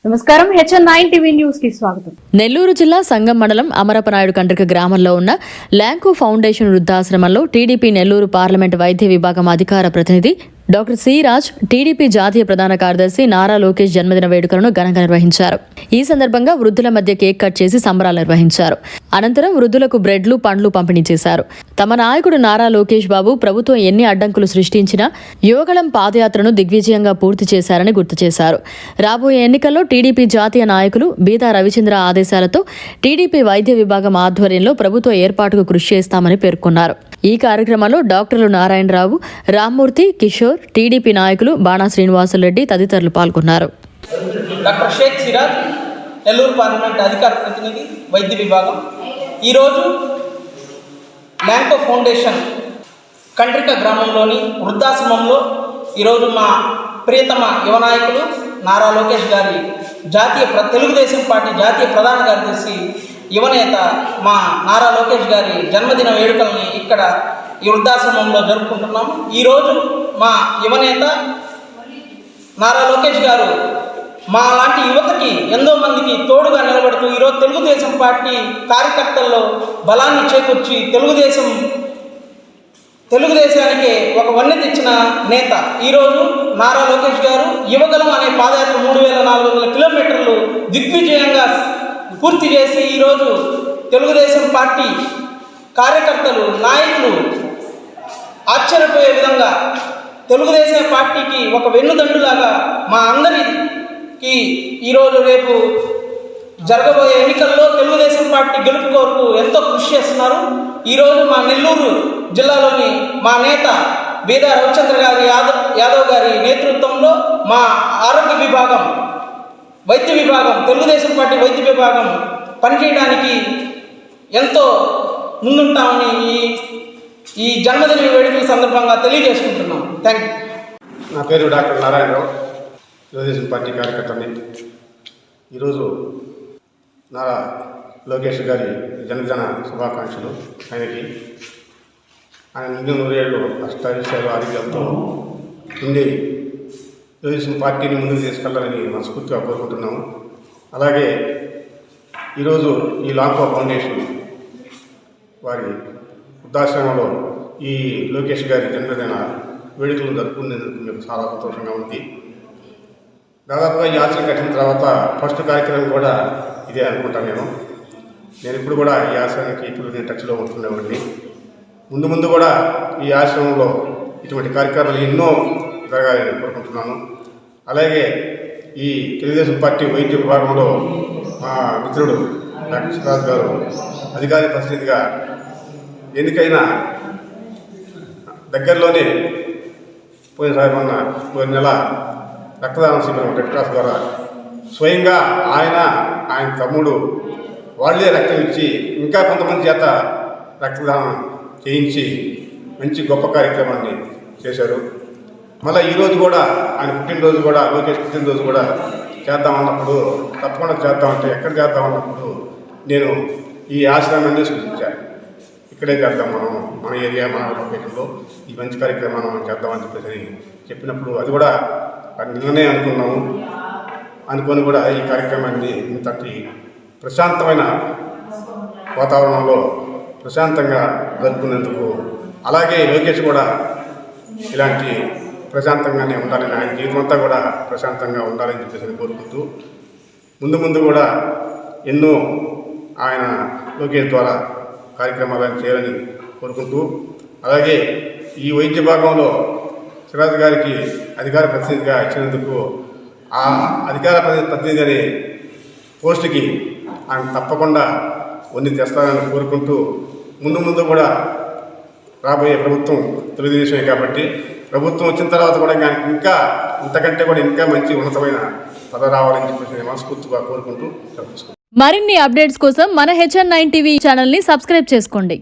నమస్కారం HN9 TV news కి స్వాగతం. నెల్లూరు జిల్లా సంగం మండలం అమరపనాయుడు కండ్రిక గ్రామంలో ఉన్న ల్యాంకో ఫౌండేషన్ వృద్ధాశ్రమంలో టీడీపీ నెల్లూరు పార్లమెంట్ వైద్య విభాగం అధికార ప్రతినిధి డాక్టర్ సి రాజ్, టీడీపీ జాతీయ ప్రధాన కార్యదర్శి నారా లోకేష్ జన్మదిన వేడుకలను ఘనంగా నిర్వహించారు. ఈ సందర్భంగా వృద్ధుల మధ్య కేక్ కట్ చేసి సంబరాలు నిర్వహించారు. అనంతరం వృద్ధులకు బ్రెడ్లు, పండ్లు పంపిణీ చేశారు. తమ నాయకుడు నారా లోకేష్ బాబు ప్రభుత్వం ఎన్ని అడ్డంకులు సృష్టించినా యువగళం పాదయాత్రను దిగ్విజయంగా పూర్తి చేశారని గుర్తు చేశారు. రాబోయే ఎన్నికల్లో టీడీపీ జాతీయ నాయకులు బీదా రవిచంద్ర ఆదేశాలతో టీడీపీ వైద్య విభాగం ఆధ్వర్యంలో ప్రభుత్వ ఏర్పాటుకు కృషి చేస్తామని పేర్కొన్నారు. ఈ కార్యక్రమంలో డాక్టర్లు నారాయణరావు, రామ్మూర్తి, కిషోర్, టీడీపీ నాయకులు బాణా శ్రీనివాసులరెడ్డి తదితరులు పాల్గొన్నారు. డాక్టర్ షేక్ సిరాజ్, నెల్లూరు పార్లమెంట్ అధికార ప్రతినిధి, వైద్య విభాగం. ఈరోజు ల్యాంకో ఫౌండేషన్ కండ్రిక గ్రామంలోని వృద్ధాశ్రమంలో ఈరోజు మా ప్రియతమ యువ నాయకులు నారా లోకేష్ గారి తెలుగుదేశం పార్టీ జాతీయ ప్రధాన కార్యదర్శి యువనేత మా నారా లోకేష్ గారి జన్మదిన వేడుకల్ని ఇక్కడ ఈ వృద్ధాశ్రమంలో జరుపుకుంటున్నాము. ఈరోజు మా యువనేత నారా లోకేష్ గారు మా లాంటి యువతకి ఎంతో మందికి తోడుగా నిలబడుతూ ఈరోజు తెలుగుదేశం పార్టీ కార్యకర్తల్లో బలాన్ని చేకూర్చి తెలుగుదేశానికి ఒక వన్నె తెచ్చిన నేత. ఈరోజు నారా లోకేష్ గారు యువగలం అనే పాదయాత్ర 3400 కిలోమీటర్లు దిగ్విజయంగా పూర్తి చేసి ఈరోజు తెలుగుదేశం పార్టీ కార్యకర్తలు, నాయకులు ఆశ్చర్యపోయే విధంగా తెలుగుదేశం పార్టీకి ఒక వెన్నుదండులాగా మా అందరికీ ఈరోజు రేపు జరగబోయే ఎన్నికల్లో తెలుగుదేశం పార్టీ గెలుపు కొరకు ఎంతో కృషి చేస్తున్నారు. ఈరోజు మా నెల్లూరు జిల్లాలోని మా నేత బీదా రవిచంద్ర యాదవ్ గారి నేతృత్వంలో మా ఆరోగ్య విభాగం, వైద్య విభాగం, తెలుగుదేశం పార్టీ వైద్య విభాగం పనిచేయడానికి ఎంతో ముందుంటామని ఈ జన్మదిన వేడుకల సందర్భంగా తెలియజేసుకుంటున్నాం. Thank you. నా పేరు డాక్టర్ నారాయణరావు, తెలుగుదేశం పార్టీ కార్యకర్తని. ఈరోజు నారా లోకేష్ గారి జన్మదిన శుభాకాంక్షలు. ఆయన 100 ఏళ్ళు అష్టావిషయాలు ఆరోగ్యాలతో ఉండి తెలుగుదేశం పార్టీని ముందుకు తీసుకెళ్లాలని మనస్ఫూర్తిగా కోరుకుంటున్నాము. అలాగే ఈరోజు ఈ ల్యాంకో ఫౌండేషన్ వారి వృద్ధాశ్రమంలో ఈ లోకేష్ గారి జన్మదిన వేడుకలు జరుపుకునేందుకు మీకు చాలా సంతోషంగా ఉంది. దాదాపుగా ఈ ఆశ్రమం కట్టిన తర్వాత ఫస్ట్ కార్యక్రమం కూడా ఇదే అనుకుంటాను. నేను ఇప్పుడు కూడా ఈ ఆశ్రమానికి ఇప్పుడు నేను టచ్లో ఉంటుండేవాడిని. ముందు కూడా ఈ ఆశ్రమంలో ఇటువంటి కార్యక్రమాలు ఎన్నో జరగాలని కోరుకుంటున్నాను. అలాగే ఈ తెలుగుదేశం పార్టీ వైద్య విభాగంలో మా మిత్రుడు డాక్టర్ సిరాజ్ గారు అధికార ప్రతినిధిగా ఎన్నికైన దగ్గరలోనే పోయిన నెల రక్తదాన శిబిరం రెడ్ క్రాస్ ద్వారా స్వయంగా ఆయన తమ్ముడు వాళ్ళే రక్తం ఇచ్చి ఇంకా కొంతమంది చేత రక్తదానం చేయించి మంచి గొప్ప కార్యక్రమాన్ని చేశారు. మళ్ళీ ఈరోజు కూడా ఆయన పుట్టినరోజు కూడా, లోకేష్ పుట్టినరోజు కూడా చేద్దామన్నప్పుడు తప్పకుండా చేద్దామంటే ఎక్కడ చేద్దామన్నప్పుడు నేను ఈ ఆశ్రమాన్ని సూచించాను. ఇక్కడే చేద్దాం, మన ఏరియా, మన లొకేషన్లో ఈ మంచి కార్యక్రమాన్ని మనం చేద్దామని చెప్పేసి చెప్పినప్పుడు అది కూడా నిన్ననే అనుకొని కూడా ఈ కార్యక్రమాన్ని ఇంతటి ప్రశాంతమైన వాతావరణంలో ప్రశాంతంగా జరుపుకునేందుకు, అలాగే లోకేష్ కూడా ఇలాంటి ప్రశాంతంగానే ఉండాలని, ఆయన జీవితం అంతా కూడా ప్రశాంతంగా ఉండాలని చెప్పేసి కోరుకుంటూ ముందు కూడా ఎన్నో ఆయన లోకేష్ ద్వారా కార్యక్రమాలను చేయాలని కోరుకుంటూ, అలాగే ఈ వైద్య భాగంలో సిరాజ్ గారికి అధికార ప్రతినిధిగా ఇచ్చినందుకు ఆ అధికార ప్రతినిధి అనే పోస్టుకి ఆయన తప్పకుండా వండి తెస్తానని కోరుకుంటూ ముందు కూడా రాబోయే ప్రభుత్వం తెలుగుదేశమే కాబట్టి ప్రభుత్వం వచ్చిన తర్వాత కూడా ఇంకా ఇంతకంటే కూడా ఇంకా మంచి ఉన్నతమైన పదవి రావాలని చెప్పేసి మనస్ఫూర్తిగా కోరుకుంటూ. మరిన్ని అప్డేట్స్ కోసం మన HN9 టీవీ ఛానల్ని సబ్స్క్రైబ్ చేసుకోండి.